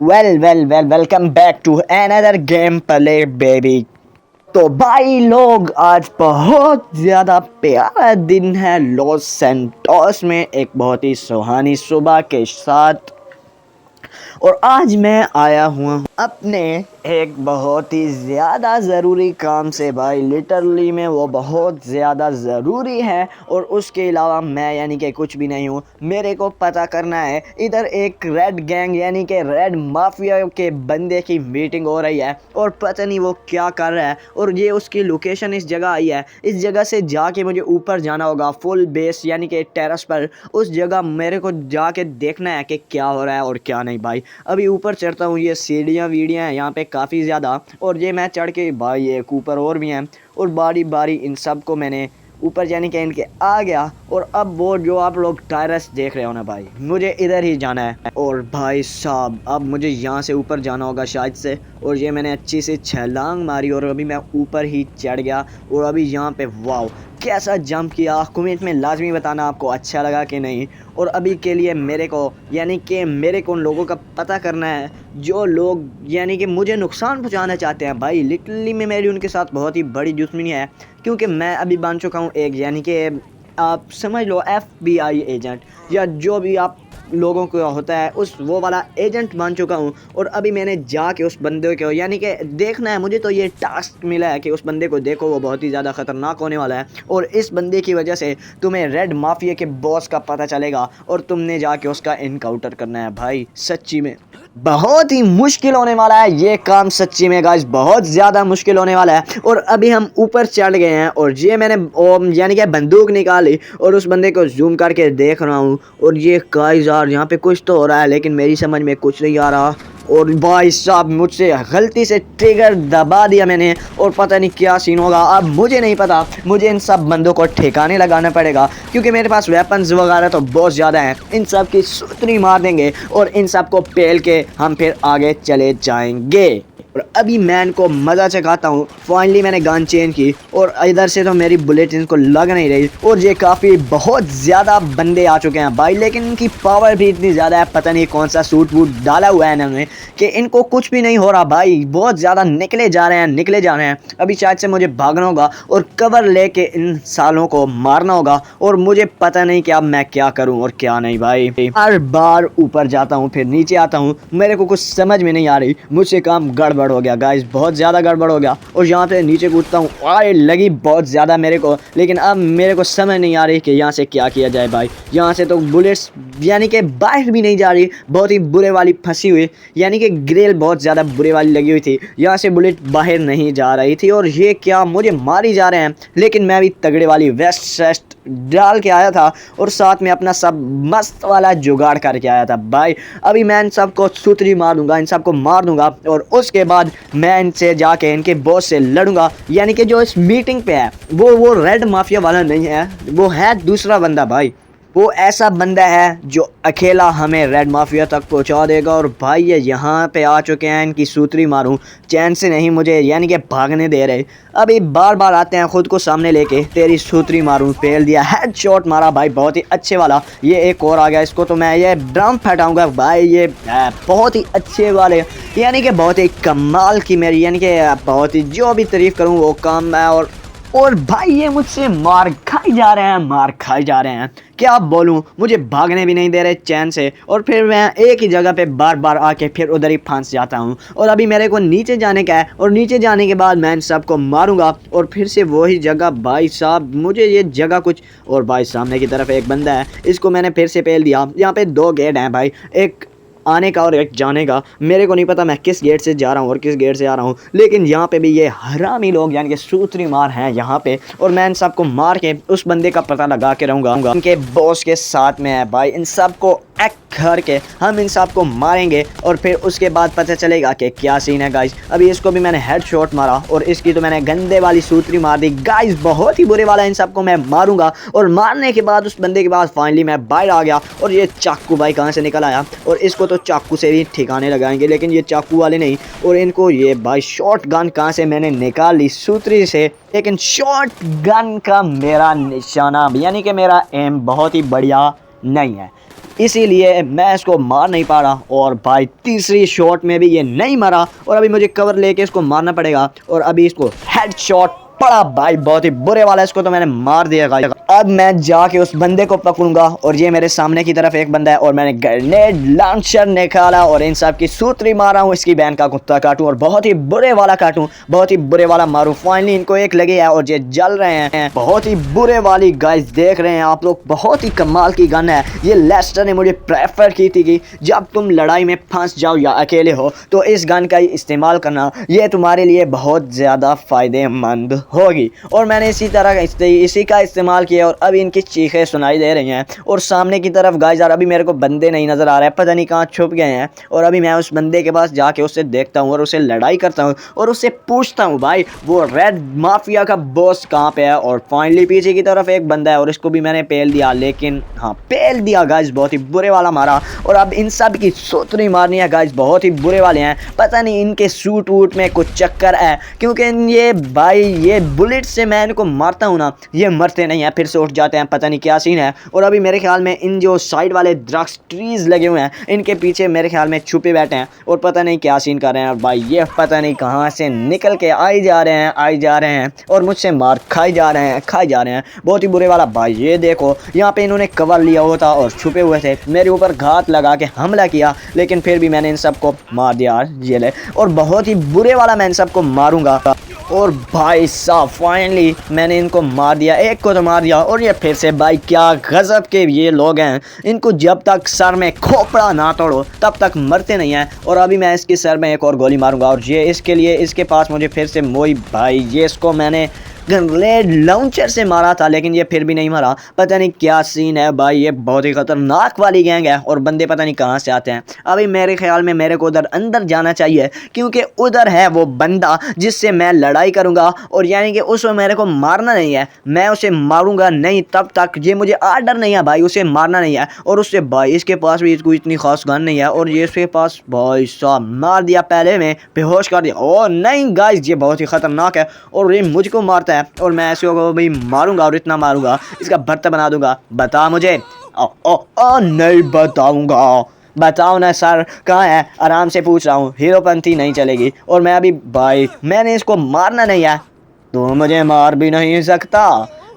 Welcome back to another game play baby. तो भाई लोग, आज बहुत ज़्यादा प्यारा दिन है लॉस सैंटोस में, एक बहुत ही सुहानी सुबह के साथ। और आज मैं आया हुआ हूँ अपने एक बहुत ही ज़्यादा ज़रूरी काम से भाई। लिटरली में वो बहुत ज़्यादा ज़रूरी है और उसके अलावा मैं यानी कि कुछ भी नहीं हूँ। मेरे को पता करना है, इधर एक रेड गैंग यानी कि रेड माफिया के बंदे की मीटिंग हो रही है और पता नहीं वो क्या कर रहा है। और ये उसकी लोकेशन इस जगह आई है, इस जगह से जाके मुझे ऊपर जाना होगा फुल बेस यानी कि टेरेस पर। उस जगह मेरे को जाके देखना है कि क्या हो रहा है और क्या नहीं भाई। अभी ऊपर चढ़ता हूँ, ये सीढ़ियाँ वीडियाँ हैं यहाँ पे काफ़ी ज़्यादा, और ये मैं चढ़ के भाई एक ऊपर और भी हैं और बारी बारी इन सब को मैंने ऊपर जाने के इनके आ गया। और अब वो जो आप लोग टायरस देख रहे हो ना भाई, मुझे इधर ही जाना है। और भाई साहब अब मुझे यहाँ से ऊपर जाना होगा शायद से, और ये मैंने अच्छी से छलांग मारी और अभी मैं ऊपर ही चढ़ गया। और अभी यहाँ पे वाओ कैसा जंप किया, कमेंट में लाजमी बताना आपको अच्छा लगा कि नहीं। और अभी के लिए मेरे को उन लोगों का पता करना है जो लोग यानी कि मुझे नुकसान पहुंचाना चाहते हैं भाई। लिटरली में मेरी उनके साथ बहुत ही बड़ी दुश्मनी है, क्योंकि मैं अभी बन चुका हूं एक यानी कि आप समझ लो FBI एजेंट, या जो भी आप लोगों को होता है उस वो वाला एजेंट बन चुका हूँ। और अभी मैंने जाके उस बंदे को यानी कि देखना है, मुझे तो ये टास्क मिला है कि उस बंदे को देखो, वो बहुत ही ज़्यादा ख़तरनाक होने वाला है। और इस बंदे की वजह से तुम्हें रेड माफिया के बॉस का पता चलेगा और तुमने जाके उसका इनकाउंटर करना है भाई। सच्ची में बहुत ही मुश्किल होने वाला है ये काम, सच्ची में गाइस बहुत ज़्यादा मुश्किल होने वाला है। और अभी हम ऊपर चढ़ गए हैं और ये मैंने यानी कि बंदूक निकाली और उस बंदे को जूम करके देख रहा हूँ। और ये गाइस यार यहाँ पे कुछ तो हो रहा है लेकिन मेरी समझ में कुछ नहीं आ रहा। और भाई साहब मुझसे गलती से ट्रिगर दबा दिया मैंने और पता नहीं क्या सीन होगा। अब मुझे नहीं पता, मुझे इन सब बंदों को ठिकाने लगाना पड़ेगा, क्योंकि मेरे पास वेपन्स वगैरह तो बहुत ज़्यादा हैं। इन सब की सूतरी मार देंगे और इन सब को पेल के हम फिर आगे चले जाएंगे। और अभी मैं इनको मज़ा चखाता हूँ। फाइनली मैंने गन चेंज की और इधर से तो मेरी बुलेट इनको लग नहीं रही। और ये काफ़ी बहुत ज़्यादा बंदे आ चुके हैं भाई, लेकिन इनकी पावर भी इतनी ज़्यादा है, पता नहीं कौन सा सूट वूट डाला हुआ है इन्होंने कि इनको कुछ भी नहीं हो रहा भाई। बहुत ज़्यादा निकले जा रहे हैं। अभी शायद से मुझे भागना होगा और कवर लेके इन सालों को मारना होगा। और मुझे पता नहीं कि अब मैं क्या करूँ और क्या नहीं भाई। हर बार ऊपर जाता हूँ फिर नीचे आता हूँ, मेरे को कुछ समझ में नहीं आ रही। मुझसे काम गड़बड़ हो गया गाइस, बहुत ज़्यादा गड़बड़ हो गया। और यहाँ पे नीचे कूदता हूँ, आए लगी बहुत ज़्यादा मेरे को, लेकिन अब मेरे को समझ नहीं आ रही कि यहाँ से क्या किया जाए भाई। यहाँ से तो बुलेट्स यानी कि बाहर भी नहीं जा रही, बहुत ही बुरे वाली फंसी हुई, यानी कि ग्रिल बहुत ज़्यादा बुरे वाली लगी हुई थी। यहाँ से बुलेट बाहर नहीं जा रही थी। और ये क्या, मुझे मार ही जा रहे हैं। लेकिन मैं भी तगड़े वाली वेस्ट डाल के आया था और साथ में अपना सब मस्त वाला जुगाड़ करके आया था भाई। अभी मैं इन सबको सूतरी मार दूंगा, इन सबको मार दूंगा और उसके बाद मैं इनसे जाके इनके बॉस से लड़ूंगा। यानी कि जो इस मीटिंग पे है वो रेड माफिया वाला नहीं है, वो है दूसरा बंदा भाई। वो ऐसा बंदा है जो अकेला हमें रेड माफिया तक पहुंचा देगा। और भाई ये यहाँ पे आ चुके हैं, इनकी सूतरी मारूं, चैन से नहीं मुझे यानी कि भागने दे रहे। अभी बार बार आते हैं खुद को सामने लेके, तेरी सूतरी मारूं, फेल दिया, हेडशॉट मारा भाई बहुत ही अच्छे वाला। ये एक और आ गया, इसको तो मैं ये ड्रम फटाऊंगा भाई। ये बहुत ही अच्छे वाले यानी कि बहुत ही कमाल की मेरी यानी कि बहुत ही जो भी तारीफ करूँ वो काम है। और भाई ये मुझसे मार खाई जा रहे हैं, क्या बोलूं। मुझे भागने भी नहीं दे रहे चैन से, और फिर मैं एक ही जगह पे बार बार आके फिर उधर ही फंस जाता हूं। और अभी मेरे को नीचे जाने का है और नीचे जाने के बाद मैं इन सबको मारूंगा और फिर से वही जगह भाई साहब। मुझे ये जगह कुछ, और भाई सामने की तरफ एक बंदा है, इसको मैंने फिर से पेल दिया। यहाँ पे 2 गेट हैं भाई, एक आने का और एक जाने का। मेरे को नहीं पता मैं किस गेट से जा रहा हूँ और किस गेट से आ रहा हूँ, लेकिन यहाँ पे भी ये हरामी लोग यानी कि सूतरी मार हैं यहाँ पे। और मैं इन सबको मार के उस बंदे का पता लगा के रहूँगा, उनके बॉस के साथ में है भाई। इन सबको एक करके हम इन सबको मारेंगे और फिर उसके बाद पता चलेगा कि क्या सीन है गाइस। अभी इसको भी मैंने हेडशॉट मारा और इसकी तो मैंने गंदे वाली सूतरी मार दी गाइस, बहुत ही बुरे वाला। इन सबको मैं मारूंगा और मारने के बाद उस बंदे के बाद फाइनली मैं बाहर आ गया। और ये चाकू भाई कहाँ से निकल आया, और इसको तो चाकू से भी ठिकाने लगाएंगे, लेकिन ये चाकू वाले नहीं। और इनको ये भाई शॉर्ट गन कहाँ से मैंने निकाल ली सूतरी से, लेकिन शॉर्ट गन का मेरा निशाना यानी कि मेरा एम बहुत ही बढ़िया नहीं है। इसीलिए मैं इसको मार नहीं पा रहा। और भाई तीसरी शॉट में भी ये नहीं मरा और अभी मुझे कवर लेके इसको मारना पड़ेगा। और अभी इसको हेडशॉट पड़ा भाई, बहुत ही बुरे वाला। इसको तो मैंने मार दिया गाइस। अब मैं जाके उस बंदे को पकड़ूंगा और ये मेरे सामने की तरफ एक बंदा है और मैंने ग्रेनेड लॉन्चर निकाला और इन सब की सूतरी मारा हूँ। इसकी बहन का कुत्ता काटूं और बहुत ही बुरे वाला काटूं, बहुत ही बुरे वाला मारूं। फाइनली इनको एक लगी है और ये जल रहे हैं, बहुत ही बुरे वाली। गाइस देख रहे हैं आप लोग, बहुत ही कमाल की गन है ये। लेस्टर ने मुझे प्रेफर की थी कि जब तुम लड़ाई में फंस जाओ या अकेले हो तो इस गन का ही इस्तेमाल करना, ये तुम्हारे लिए बहुत ज़्यादा फ़ायदेमंद होगी। और मैंने इसी का इस्तेमाल किया और अभी इनकी चीखें सुनाई दे रही हैं। और सामने की तरफ गाइस यार अभी मेरे को बंदे नहीं नज़र आ रहे हैं, पता नहीं कहाँ छुप गए हैं। और अभी मैं उस बंदे के पास जाके उससे देखता हूँ और उससे लड़ाई करता हूँ और उससे पूछता हूँ भाई वो रेड माफिया का बॉस कहाँ पे है। और फाइनली पीछे की तरफ एक बंदा है और इसको भी मैंने पेल दिया, लेकिन हाँ पेल दिया गाइस, बहुत ही बुरे वाला मारा। और अब इन सब की सूतरी मारनी है गाइस, बहुत ही बुरे वाले हैं। पता नहीं इनके सूट वूट में कुछ चक्कर है, क्योंकि ये भाई ये बुलेट से मैं इनको मारता हूँ ना, ये मरते नहीं हैं, फिर से उठ जाते हैं। पता नहीं क्या सीन है। और अभी मेरे ख्याल में इन जो साइड वाले द्रक्स ट्रीज लगे हुए हैं इनके पीछे मेरे ख्याल में छुपे बैठे हैं और पता नहीं क्या सीन कर रहे हैं। भाई ये पता नहीं कहाँ से निकल के आई जा रहे हैं और मुझसे मार खाई जा रहे हैं, बहुत ही बुरे वाला। भाई ये देखो यहाँ पे इन्होंने कवर लिया हुआ था और छुपे हुए थे, मेरे ऊपर घात लगा के हमला किया, लेकिन फिर भी मैंने इन सबको मार दिया ये ले। और बहुत ही बुरे वाला मैं इन सबको मारूंगा। और भाई साहब फाइनली मैंने इनको मार दिया, एक को तो मार दिया। और ये फिर से भाई क्या गजब के ये लोग हैं, इनको जब तक सर में खोपड़ा ना तोड़ो तब तक मरते नहीं हैं। और अभी मैं इसके सर में एक और गोली मारूंगा और ये इसके लिए इसके पास मुझे फिर से मोई भाई, ये इसको मैंने ग्रेनेड लॉन्चर से मारा था लेकिन ये फिर भी नहीं मरा। पता नहीं क्या सीन है भाई, ये बहुत ही खतरनाक वाली गैंग है और बंदे पता नहीं कहाँ से आते हैं। अभी मेरे ख्याल में मेरे को उधर अंदर जाना चाहिए, क्योंकि उधर है वो बंदा जिससे मैं लड़ाई करूंगा। और यानी कि उसको मेरे को मारना नहीं है, मैं उसे मारूंगा नहीं तब तक, ये मुझे आर्डर नहीं है भाई, उसे मारना नहीं है। और उससे भाई इसके पास भी कोई इतनी खास गन नहीं है और ये इसके पास भाई साहब मार दिया, पहले में बेहोश कर दिया। ओ नहीं गाइस ये बहुत ही खतरनाक है और ये मुझको मारता है और मैं ऐसे को भी मारूंगा और इतना मारूंगा इसका भरता बना दूंगा। बता मुझे। ओ ओ ओ नहीं बताऊंगा, बताओ ना सर कहाँ है, आराम से पूछ रहा हूँ, हीरोपंथी नहीं चलेगी। और मैं अभी भाई मैंने इसको मारना नहीं है, तो मुझे मार भी नहीं सकता।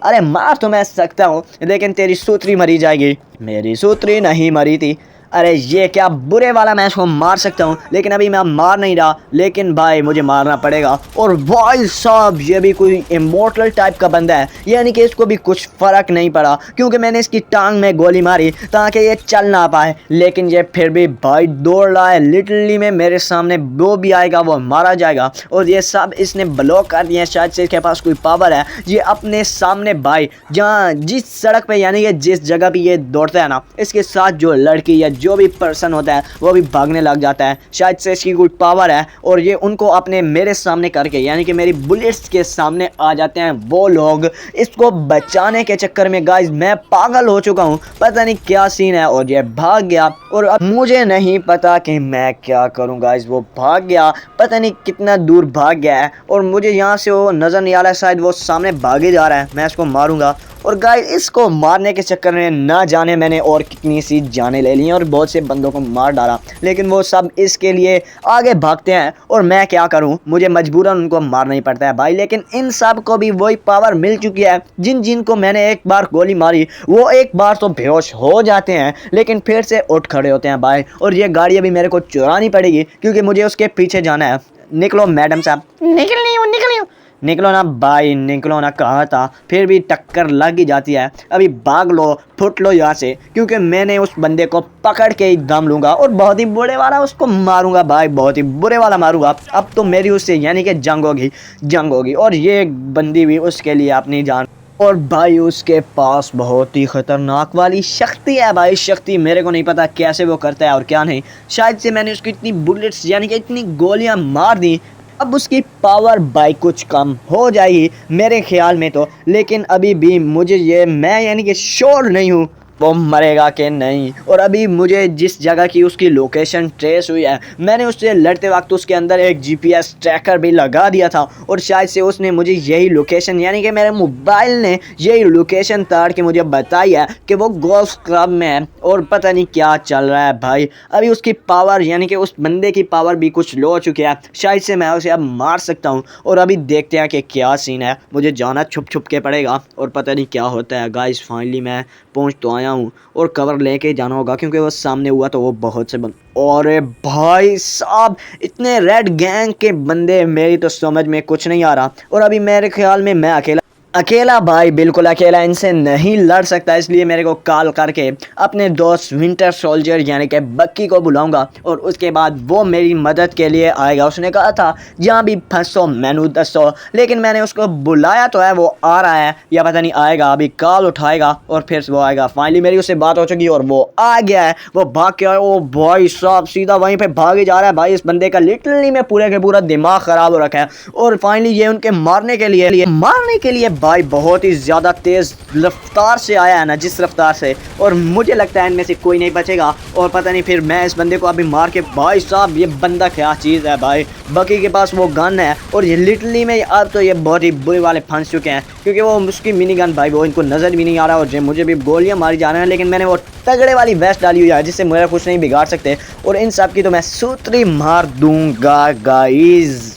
अरे मार तो मैं सकता हूँ लेकिन तेरी सूत्री मरी जाएगी, मेरी सूत्री नहीं मरी थी। अरे ये क्या बुरे वाला, मैं इसको मार सकता हूँ लेकिन अभी मैं मार नहीं रहा, लेकिन भाई मुझे मारना पड़ेगा। और भाई साहब ये भी कोई इमोर्टल टाइप का बंदा है, यानी कि इसको भी कुछ फ़र्क नहीं पड़ा क्योंकि मैंने इसकी टांग में गोली मारी ताकि ये चल ना पाए, लेकिन ये फिर भी भाई दौड़ रहा है। लिटरली में मेरे सामने वो भी आएगा वो मारा जाएगा। और ये सब इसने ब्लॉक कर दिया, शायद से इसके पास कोई पावर है। ये अपने सामने भाई जहाँ जिस सड़क पे यानी कि जिस जगह पे ये दौड़ता है ना, इसके साथ जो लड़की या जो भी पर्सन होता है वो भी भागने लग जाता है, शायद से इसकी कोई पावर है। और ये उनको अपने मेरे सामने करके यानी कि मेरी बुलेट्स के सामने आ जाते हैं वो लोग। इसको बचाने के चक्कर में गाइस मैं पागल हो चुका हूँ, पता नहीं क्या सीन है। और ये भाग गया और अब मुझे नहीं पता कि मैं क्या करूँ गाइस। वो भाग गया, पता नहीं कितना दूर भाग गया है और मुझे यहाँ से वो नज़र नहीं आ रहा है, शायद वो सामने भागे जा रहा है। मैं इसको मारूंगा और गाइस इसको मारने के चक्कर में ना जाने मैंने और कितनी सी जानें ले ली और बहुत से बंदों को मार डाला, लेकिन वो सब इसके लिए आगे भागते हैं और मैं क्या करूं, मुझे मजबूरन उनको मारना ही पड़ता है भाई। लेकिन इन सब को भी वही पावर मिल चुकी है, जिनको मैंने एक बार गोली मारी वो एक बार तो बेहोश हो जाते हैं लेकिन फिर से उठ खड़े होते हैं भाई। और ये गाड़ी अभी मेरे को चुरानी पड़ेगी क्योंकि मुझे उसके पीछे जाना है। निकलो मैडम साहब, निकलो ना भाई, निकलो ना, कहा था फिर भी टक्कर लग ही जाती है। अभी भाग लो, फुट लो यहाँ से, क्योंकि मैंने उस बंदे को पकड़ के ही दम लूँगा और बहुत ही बुरे वाला उसको मारूंगा भाई, बहुत ही बुरे वाला मारूंगा। अब तो मेरी उससे यानी कि जंग होगी और ये बंदी भी उसके लिए अपनी जान। और भाई उसके पास बहुत ही ख़तरनाक वाली शक्ति है भाई, शक्ति मेरे को नहीं पता कैसे वो करता है और क्या नहीं। शायद से मैंने उसको इतनी बुलेट्स यानी कि इतनी गोलियां मार दी, अब उसकी पावर बाई कुछ कम हो जाएगी मेरे ख्याल में तो। लेकिन अभी भी मुझे ये मैं यानी कि श्योर नहीं हूँ वो मरेगा कि नहीं। और अभी मुझे जिस जगह की उसकी लोकेशन ट्रेस हुई है, मैंने उससे लड़ते वक्त उसके अंदर एक जीपीएस ट्रैकर भी लगा दिया था और शायद से उसने मुझे यही लोकेशन यानी कि मेरे मोबाइल ने यही लोकेशन ताड़ के मुझे बताई है कि वो गोल्फ क्लब में है और पता नहीं क्या चल रहा है भाई। अभी उसकी पावर यानी कि उस बंदे की पावर भी कुछ लो हो चुकी है, शायद से मैं उसे अब मार सकता हूँ। और अभी देखते हैं कि क्या सीन है, मुझे जाना छुप छुप के पड़ेगा और पता नहीं क्या होता है। गाइस फाइनली मैं पहुँच तो आया हूँ और कवर लेके जाना होगा क्योंकि वो सामने हुआ तो वो बहुत से और भाई साहब इतने रेड गैंग के बंदे, मेरी तो समझ में कुछ नहीं आ रहा। और अभी मेरे ख्याल में मैं अकेला भाई बिल्कुल अकेला इनसे नहीं लड़ सकता, इसलिए मेरे को कॉल करके अपने दोस्त विंटर सोल्जर यानी कि बक्की को बुलाऊंगा और उसके बाद वो मेरी मदद के लिए आएगा। उसने कहा था जहाँ भी फंसो मैनू दसो, लेकिन मैंने उसको बुलाया तो है, वो आ रहा है या पता नहीं आएगा। अभी कॉल उठाएगा और फिर वो आएगा। फाइनली मेरी उससे बात हो चुकी और वो आ गया है। वो भाग के आया, ओ भाई साहब सीधा वहीं पे भागे जा रहा है। भाई इस बंदे का लिटरली में पूरे के पूरा दिमाग ख़राब हो रखा है। और फाइनली ये उनके मारने के लिए भाई बहुत ही ज़्यादा तेज़ रफ्तार से आया है ना, जिस रफ्तार से, और मुझे लगता है इनमें से कोई नहीं बचेगा। और पता नहीं फिर मैं इस बंदे को अभी मार के, भाई साहब ये बंदा क्या चीज़ है भाई। बकी के पास वो गन है और ये लिटरली में अब तो ये बहुत ही बुरे वाले फंस चुके हैं क्योंकि वो उसकी मिनी गन भाई वो इनको नज़र भी नहीं आ रहा और मुझे भी गोलियां मारी जा रही हैं। लेकिन मैंने वो तगड़े वाली वेस्ट डाली हुई है जिससे मेरा कुछ नहीं बिगाड़ सकते और इन सब की तो मैं सूत्री मार दूंगा गाइज।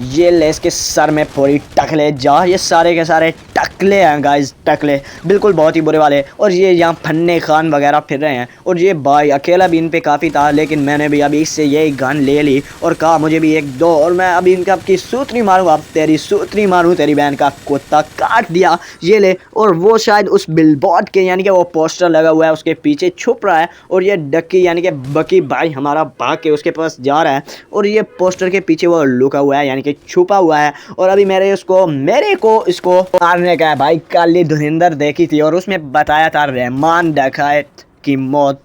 ये ले इसके सर में पूरी टकले जा, ये सारे के सारे टकले हैं गाइस, टकले बिल्कुल बहुत ही बुरे वाले। और ये यहाँ फन्ने खान वगैरह फिर रहे हैं और ये भाई अकेला भी इन पे काफ़ी था, लेकिन मैंने भी अभी इससे यही गन ले ली और कहा मुझे भी एक दो और मैं अभी इनका आपकी सूत्री मारूँ, अब तेरी सूत्री मारूँ, तेरी बहन का कुत्ता काट दिया। ये ले। और वो शायद उस बिलबोर्ड के यानी कि वो पोस्टर लगा हुआ है उसके पीछे छुप रहा है और ये डक्की यानी कि बकी भाई हमारा भाग के उसके पास जा रहा है और ये पोस्टर के पीछे वो लुका हुआ है यानी कि छुपा हुआ है। और अभी मेरे को इसको मारने का है भाई। काली धुरिंदर देखी थी और उसमें बताया था रहमान डकैत की मौत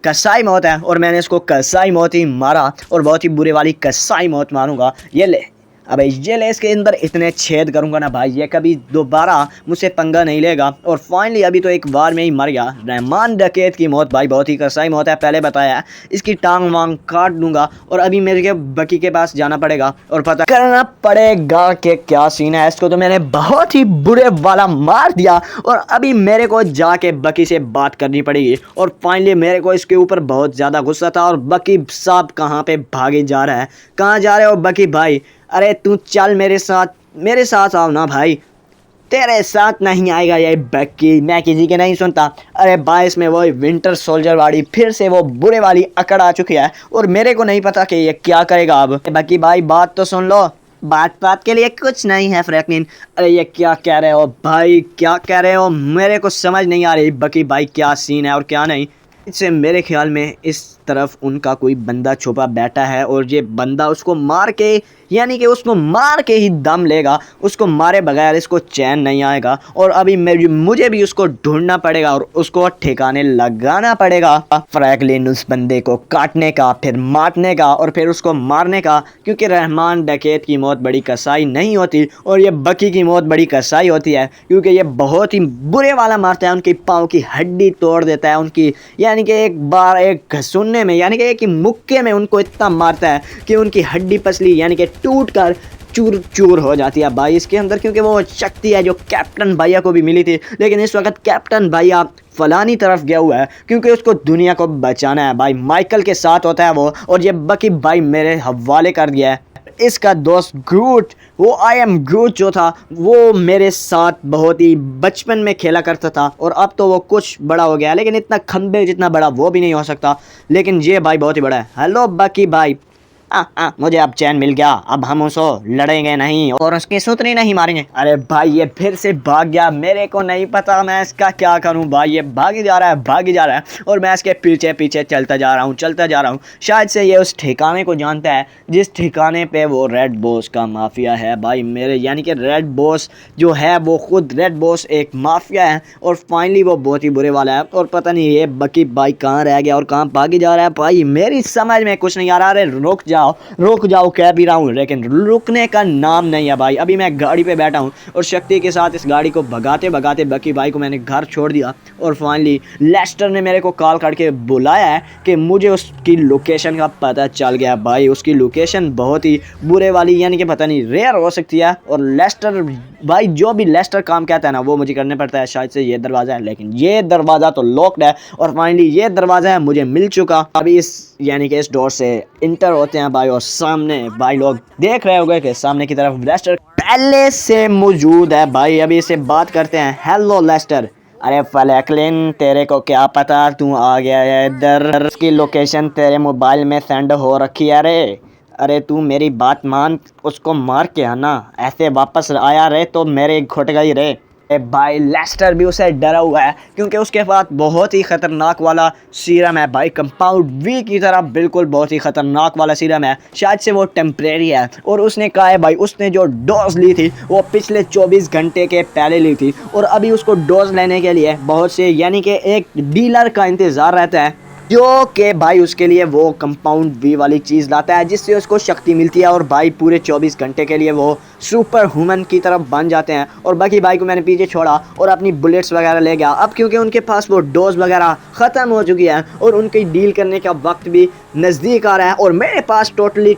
कसाई मौत है और मैंने इसको कसाई मौत ही मारा और बहुत ही बुरे वाली कसाई मौत मारूंगा। ये ले, अबे ये ले, इसके अंदर इतने छेद करूंगा ना भाई ये कभी दोबारा मुझसे पंगा नहीं लेगा। और फाइनली अभी तो एक बार में ही मर गया। रहमान डकैत की मौत भाई बहुत ही कसाई मौत है, पहले बताया है। इसकी टांग वांग काट दूंगा और अभी मेरे के बकी के पास जाना पड़ेगा और पता करना पड़ेगा कि क्या सीन है। इसको तो मैंने बहुत ही बुरे वाला मार दिया और अभी मेरे को जाके बकी से बात करनी पड़ेगी। और फाइनली मेरे को इसके ऊपर बहुत ज़्यादा गुस्सा था। और बकी साहब कहाँ पे भागे जा रहा है, कहाँ जा रहे हो बकी भाई? अरे तू चल मेरे साथ आओ ना भाई। तेरे साथ नहीं आएगा ये बक्की, मैं किसी के नहीं सुनता। अरे भाई इसमें वो विंटर सोल्जर वाली फिर से वो बुरे वाली अकड़ आ चुकी है और मेरे को नहीं पता कि ये क्या करेगा अब। बक्की भाई बात तो सुन लो, बात के लिए कुछ नहीं है फ्रैंकलिन। अरे ये क्या कह रहे हो भाई, क्या कह रहे हो? मेरे को समझ नहीं आ रही बक्की भाई क्या सीन है और क्या नहीं। इससे मेरे ख्याल में इस तरफ उनका कोई बंदा छुपा बैठा है और ये बंदा उसको मार के यानी कि उसको मार के ही दम लेगा। उसको मारे बगैर इसको चैन नहीं आएगा और अभी मुझे भी उसको ढूंढना पड़ेगा और उसको ठिकाने लगाना पड़ेगा। फ्रैंकलिन उस बंदे को काटने का, फिर मारने का और फिर उसको मारने का, क्योंकि रहमान डकैत की मौत बड़ी कसाई नहीं होती और ये बकी की मौत बड़ी कसाई होती है क्योंकि ये बहुत ही बुरे वाला मारता है। उनकी पाँव की हड्डी तोड़ देता है उनकी, यानी कि एक बार एक घसुनने में यानी कि एक ही मुक्के में उनको इतना मारता है कि उनकी हड्डी पसली यानी कि टूट कर चूर चूर हो जाती है भाई इसके अंदर। क्योंकि वो शक्ति है जो कैप्टन भैया को भी मिली थी, लेकिन इस वक्त कैप्टन भैया फलानी तरफ गया हुआ है क्योंकि उसको दुनिया को बचाना है भाई। माइकल के साथ होता है वो और ये बकी भाई मेरे हवाले कर दिया है। इसका दोस्त ग्रूट, वो आई एम ग्रूट जो था वो मेरे साथ बहुत ही बचपन में खेला करता था और अब तो वो कुछ बड़ा हो गया, लेकिन इतना खंबे जितना बड़ा वो भी नहीं हो सकता। लेकिन ये भाई बहुत ही बड़ा है। हेलो बकी भाई, मुझे अब चैन मिल गया, अब हम उसको लड़ेंगे नहीं और उसकी सूतरी नहीं मारेंगे। अरे भाई ये फिर से भाग गया, मेरे को नहीं पता मैं इसका क्या करूं भाई। ये भागी जा रहा है और मैं इसके पीछे पीछे चलता जा रहा हूं। शायद से ये उस ठिकाने को जानता है जिस ठिकाने पे वो रेड बॉस का माफिया है भाई मेरे, यानी कि रेड बॉस जो है वो खुद रेड बॉस एक माफिया है और फाइनली वो बहुत ही बुरे वाला है। और पता नहीं ये बकी भाई कहाँ रह गया और कहाँ भागी जा रहा है भाई, मेरी समझ में कुछ नहीं आ रहा। अरे रुक जा रुक जाओ कह भी रहा हूँ, लेकिन रुकने का नाम नहीं है भाई। अभी मैं गाड़ी पे बैठा हूँ और शक्ति के साथ इस गाड़ी को भगाते भगाते बकी भाई को मैंने घर छोड़ दिया। और फाइनली लेस्टर ने मेरे को कॉल करके बुलाया है कि मुझे उसकी लोकेशन का पता चल गया भाई। उसकी लोकेशन बहुत ही बुरे वाली, यानी कि पता नहीं रेयर हो सकती है। और लेस्टर भाई, जो भी लेस्टर काम कहता है ना वो मुझे करने पड़ता है। शायद से ये दरवाज़ा है, लेकिन ये दरवाज़ा तो लॉक्ड है। और फाइनली ये दरवाज़ा है मुझे मिल चुका। अभी इस यानी कि इस डोर से इंटर होते हैं भाई। और सामने भाई लोग देख रहे होंगे कि सामने की तरफ लेस्टर पहले से मौजूद है भाई। अभी इससे बात करते हैं। Hello Lester. अरे फ्रैंकलिन, तेरे को क्या पता तू आ गया है इधर? उसकी लोकेशन तेरे मोबाइल में सेंड हो रखी है रे। अरे तू मेरी बात मान, उसको मार के आना। ऐसे वापस आया रे तो मेरे घुट गई रे। भाई लेस्टर भी उसे डरा हुआ है क्योंकि उसके पास बहुत ही ख़तरनाक वाला सीरम है भाई। कंपाउंड वी की तरह बिल्कुल बहुत ही ख़तरनाक वाला सीरम है। शायद से वो टेम्परेरी है। और उसने कहा है भाई, उसने जो डोज ली थी वो पिछले 24 घंटे के पहले ली थी। और अभी उसको डोज लेने के लिए बहुत से यानी कि एक डीलर का इंतज़ार रहता है, जो कि भाई उसके लिए वो कंपाउंड वी वाली चीज़ लाता है जिससे उसको शक्ति मिलती है। और भाई पूरे 24 घंटे के लिए वो सुपर ह्यूमन की तरफ बन जाते हैं। और बाकी भाई को मैंने पीछे छोड़ा और अपनी बुलेट्स वगैरह ले गया। अब क्योंकि उनके पास वो डोज वगैरह ख़त्म हो चुकी है और उनकी डील करने का वक्त भी नज़दीक आ रहा है। और मेरे पास टोटली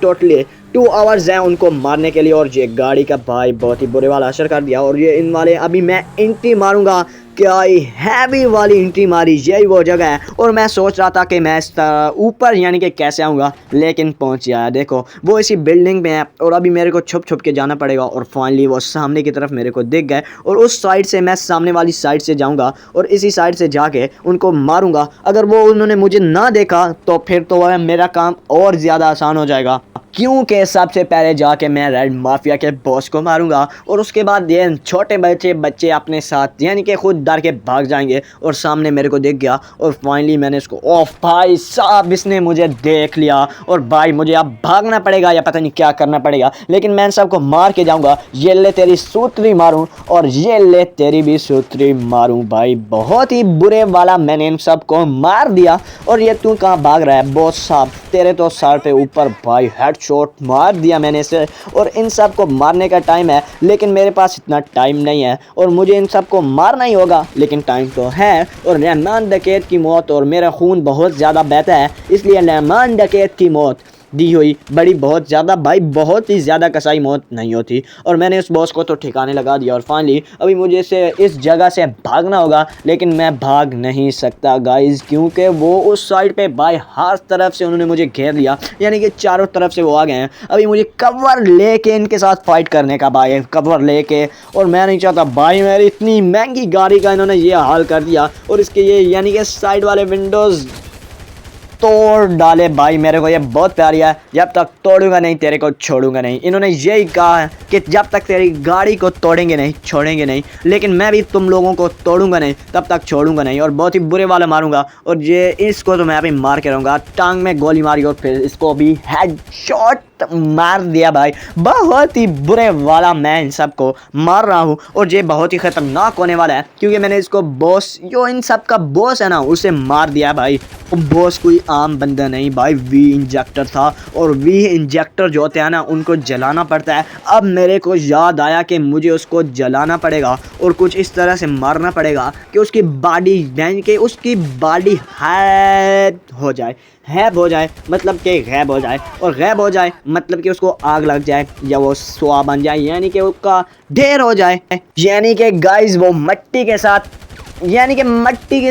2 आवर्स हैं उनको मारने के लिए। और ये गाड़ी का भाई बहुत ही बुरे वाला असर कर दिया। और ये इन वाले अभी मैं एंट्री मारूंगा, क्या ही हैवी वाली एंट्री मारी। यही वो जगह है। और मैं सोच रहा था कि मैं इस ऊपर यानी कि कैसे आऊँगा, लेकिन पहुँच गया। देखो वो इसी बिल्डिंग में है और अभी मेरे को छुप छुप के जाना पड़ेगा। और फाइनली वो सामने की तरफ मेरे को दिख गए और उस साइड से मैं सामने वाली साइड से जाऊँगा और इसी साइड से जाके उनको मारूँगा। अगर वो उन्होंने मुझे ना देखा तो फिर तो मेरा काम और ज़्यादा आसान हो जाएगा, क्योंकि सबसे पहले जाके मैं रेड माफिया के बॉस को मारूंगा। और उसके बाद ये छोटे बच्चे अपने साथ यानी कि खुद डर के भाग जाएंगे। और सामने मेरे को दिख गया और फाइनली मैंने इसको ऑफ भाई साहब, इसने मुझे देख लिया। और भाई मुझे अब भागना पड़ेगा या पता नहीं क्या करना पड़ेगा, लेकिन मैं इन सबको मार के जाऊंगा। ये ले तेरी सूत्री मारूं और ये ले तेरी भी सूत्री मारूं। भाई बहुत ही बुरे वाला मैंने इन सबको मार दिया। और ये तू कहाँ भाग रहा है बॉस साहब? तेरे तो सर पे ऊपर भाई हेड शॉट मार दिया मैंने इसे। और इन सब को मारने का टाइम है, लेकिन मेरे पास इतना टाइम नहीं है और मुझे इन सब को मारना ही होगा, लेकिन टाइम तो है। और रहमान डकैत की मौत और मेरा खून बहुत ज़्यादा बहता है, इसलिए रहमान डकैत की मौत दी हुई बड़ी बहुत ज़्यादा भाई बहुत ही ज़्यादा कसाई मौत नहीं होती। और मैंने उस बॉस को तो ठिकाने लगा दिया। और फाइनली अभी मुझे इस जगह से भागना होगा, लेकिन मैं भाग नहीं सकता गाइस, क्योंकि वो उस साइड पे भाई हर तरफ से उन्होंने मुझे घेर लिया, यानी कि चारों तरफ से वो आ गए हैं। अभी मुझे कवर लेके इनके साथ फाइट करने का भाई, कवर लेके। और मैं नहीं चाहता भाई, मेरी इतनी महंगी गाड़ी का इन्होंने ये हाल कर दिया। और इसके ये यानी कि साइड वाले विंडोज़ तोड़ डाले भाई। मेरे को ये बहुत प्यारी है। जब तक तोड़ूंगा नहीं तेरे को छोड़ूंगा नहीं। इन्होंने यही कहा है कि जब तक तेरी गाड़ी को तोड़ेंगे नहीं छोड़ेंगे नहीं, लेकिन मैं भी तुम लोगों को तोड़ूंगा नहीं तब तक छोड़ूंगा नहीं। और बहुत ही बुरे वाला मारूंगा। और ये इसको तो मैं अभी मार के रहूँगा। टांग में गोली मारी और फिर इसको भी हेड शॉट मार दिया भाई। बहुत ही बुरे वाला मैं इन सबको मार रहा हूँ। और ये बहुत ही ख़तरनाक होने वाला है, क्योंकि मैंने इसको बॉस, जो इन सब का बॉस है ना, उसे मार दिया भाई। बॉस कोई आम बंदा नहीं भाई, वी इंजेक्टर था। और वी इंजेक्टर जो होते हैं ना, उनको जलाना पड़ता है। अब मेरे को याद आया कि मुझे उसको जलाना पड़ेगा और कुछ इस तरह से मारना पड़ेगा कि उसकी बॉडी यानी कि उसकी बॉडी हैब हो जाए, मतलब कि गैब हो जाए। और गैब हो जाए मतलब कि उसको आग लग जाए या वो सुआ बन जाए, यानी कि उसका ढेर हो जाए। यानी कि गाइस वो मट्टी के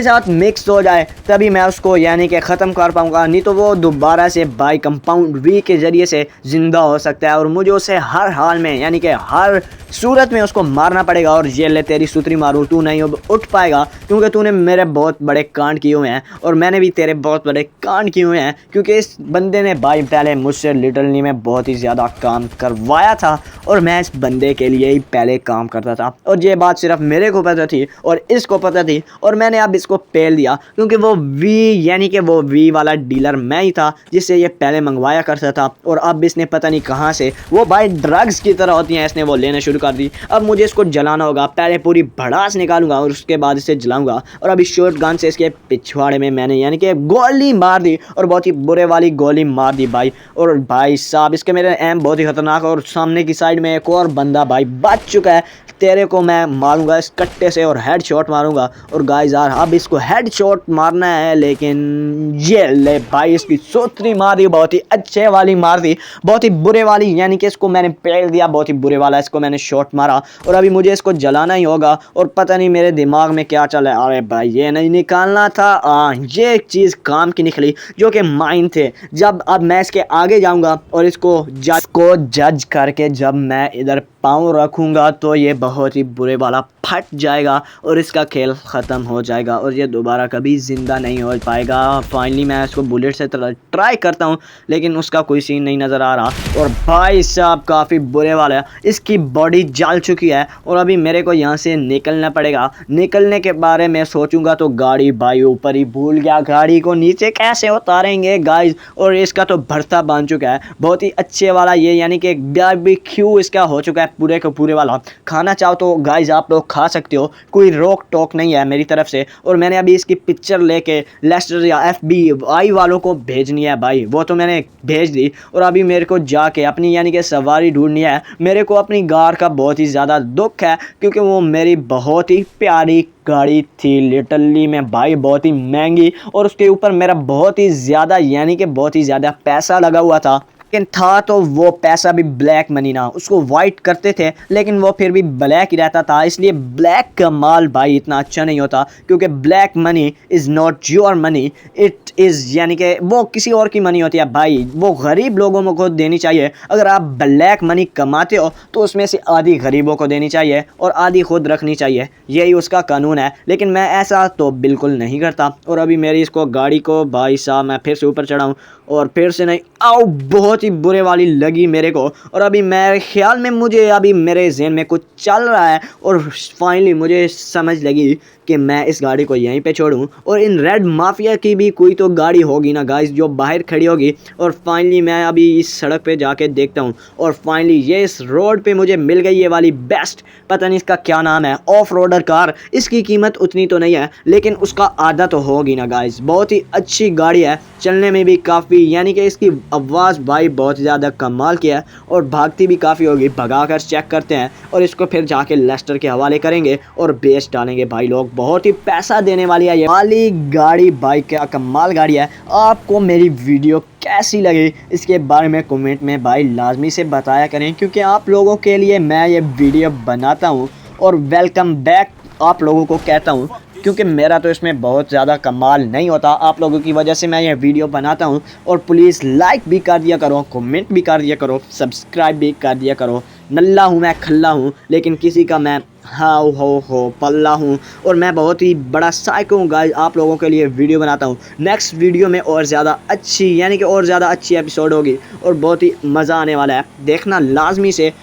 साथ मिक्स हो जाए, तभी मैं उसको यानी कि ख़त्म कर पाऊँगा। नहीं तो वो दोबारा से बाई कंपाउंड वी के ज़रिए से ज़िंदा हो सकता है। और मुझे उसे हर हाल में यानी कि हर सूरत में उसको मारना पड़ेगा। और ये ले तेरी सूत्री मारूँ, तू नहीं उठ पाएगा, क्योंकि तूने मेरे बहुत बड़े कांड किए हुए हैं और मैंने भी तेरे बहुत बड़े कांड किए हुए हैं। क्योंकि इस बंदे ने भाई पहले मुझसे लिटरली में बहुत ही ज़्यादा काम करवाया था और मैं इस बंदे के लिए ही पहले काम करता था। और ये बात सिर्फ मेरे को पता थी और इसको पता पता थी और मैंने अब इसको पेल दिया क्योंकि वो वी यानी कि वो वी वाला डीलर मैं ही था जिससे ये पहले मंगवाया करता था। और अब इसने पता नहीं कहाँ से वो भाई ड्रग्स की तरह होती हैं, इसने वो लेना शुरू कर दी। अब मुझे इसको जलाना होगा, पहले पूरी भड़ास निकालूंगा और उसके बाद इसे जलाऊंगा। और अभी शॉर्ट गन से इसके पिछवाड़े में मैंने यानी कि गोली मार दी और बहुत ही बुरे वाली गोली मार दी भाई। और भाई साहब इसके मेरे एम बहुत ही खतरनाक और सामने की साइड में एक और बंदा भाई बच चुका है। तेरे को मैं मारूंगा इस कट्टे से और हेड शॉट मारूंगा। और गाइस यार अब इसको हेड शॉट मारना है, लेकिन ये ले भाई इसकी सूत्री मार दी, बहुत ही अच्छे वाली मार दी, बहुत ही बुरे वाली यानी कि इसको मैंने पेल दिया, बहुत ही बुरे वाला इसको मैंने शॉट मारा। और अभी मुझे इसको जलाना ही होगा और पता नहीं मेरे दिमाग में क्या चल रहा है। अरे भाई ये नहीं निकालना था, ये एक चीज़ काम की निकली जो कि माइन थे। जब अब मैं इसके आगे जाऊंगा और इसको जज करके जब मैं इधर पाँव रखूंगा तो ये बहुत ही बुरे वाला फट जाएगा और इसका खेल ख़त्म हो जाएगा और ये दोबारा कभी ज़िंदा नहीं हो पाएगा। फाइनली मैं इसको बुलेट से ट्राई करता हूँ लेकिन उसका कोई सीन नहीं नज़र आ रहा। और भाई साहब काफ़ी बुरे वाला है, इसकी बॉडी जल चुकी है और अभी मेरे को यहाँ से निकलना पड़ेगा। निकलने के बारे में सोचूंगा तो गाड़ी भाई ऊपर ही भूल गया, गाड़ी को नीचे कैसे उतारेंगे गाइस। और इसका तो भरता बन चुका है, बहुत ही अच्छे वाला ये यानी कि बारबेक्यू इसका हो चुका है पूरे का पूरे वाला। खाना चाहो तो गाइस आप लोग खा सकते हो, कोई रोक टोक नहीं है मेरी तरफ से। और मैंने अभी इसकी पिक्चर लेके लेस्टर या FBI वालों को भेजनी है भाई, वो तो मैंने भेज दी। और अभी मेरे को जाके अपनी यानी कि सवारी ढूंढनी है। मेरे को अपनी कार का बहुत ही ज़्यादा दुख है क्योंकि वो मेरी बहुत ही प्यारी गाड़ी थी लिटरली में भाई, बहुत ही महंगी और उसके ऊपर मेरा बहुत ही ज़्यादा यानी कि बहुत ही ज़्यादा पैसा लगा हुआ था। लेकिन था तो वो पैसा भी ब्लैक मनी ना, उसको वाइट करते थे लेकिन वो फिर भी ब्लैक ही रहता था। इसलिए ब्लैक का माल भाई इतना अच्छा नहीं होता क्योंकि black money is not your money, it is यानी कि वो किसी और की मनी होती है भाई, वो गरीब लोगों को देनी चाहिए। अगर आप ब्लैक मनी कमाते हो तो उसमें से आधी गरीबों को देनी चाहिए और आधी खुद रखनी चाहिए, यही उसका कानून है। लेकिन मैं ऐसा तो बिल्कुल नहीं करता। और अभी मेरी इसको गाड़ी को भाई साहब मैं फिर से ऊपर चढ़ाऊँ और फिर से नहीं, आओ बहुत ही बुरे वाली लगी मेरे को। और अभी मेरे ख्याल में मुझे अभी मेरे ज़हन में कुछ चल रहा है और फाइनली मुझे समझ लगी कि मैं इस गाड़ी को यहीं पे छोड़ूं और इन रेड माफिया की भी कोई तो गाड़ी होगी ना गाइस जो बाहर खड़ी होगी। और फाइनली मैं अभी इस सड़क पे जाके देखता हूं और फाइनली ये इस रोड पे मुझे मिल गई ये वाली बेस्ट, पता नहीं इसका क्या नाम है, ऑफ रोडर कार। इसकी कीमत उतनी तो नहीं है लेकिन उसका आधा तो होगी ना गाइस, बहुत ही अच्छी गाड़ी है, चलने में भी काफ़ी यानी कि इसकी आवाज़ भाई बहुत ज़्यादा कमाल की है और भागती भी काफ़ी होगी। भगा कर चेक करते हैं और इसको फिर जाके लेस्टर के हवाले करेंगे और बेच डालेंगे भाई लोग, बहुत ही पैसा देने वाली है ये वाली गाड़ी भाई, क्या कमाल गाड़ी है। आपको मेरी वीडियो कैसी लगी इसके बारे में कमेंट में भाई लाजमी से बताया करें क्योंकि आप लोगों के लिए मैं ये वीडियो बनाता हूँ। और वेलकम बैक आप लोगों को कहता हूँ क्योंकि मेरा तो इसमें बहुत ज़्यादा कमाल नहीं होता, आप लोगों की वजह से मैं ये वीडियो बनाता हूँ। और प्लीज़ लाइक भी कर दिया करो, कमेंट भी कर दिया करो, सब्सक्राइब भी कर दिया करो। नल्ला हूँ मैं, खल्ला हूँ, लेकिन किसी का मैं हाँ हो पल्ला हूँ और मैं बहुत ही बड़ा साइको हूँ गाइस, आप लोगों के लिए वीडियो बनाता हूँ। नेक्स्ट वीडियो में और ज़्यादा अच्छी यानी कि और ज़्यादा अच्छी एपिसोड होगी और बहुत ही मज़ा आने वाला है, देखना लाजमी से।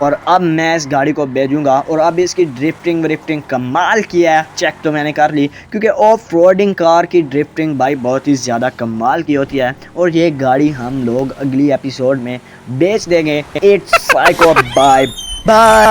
और अब मैं इस गाड़ी को भेजूंगा और अब इसकी ड्रिफ्टिंग कमाल किया है, चेक तो मैंने कर ली क्योंकि ऑफ रोडिंग कार की ड्रिफ्टिंग भाई बहुत ही ज़्यादा कमाल की होती है। और ये गाड़ी हम लोग अगली एपिसोड में बेच देंगे। It's psycho, bye bye.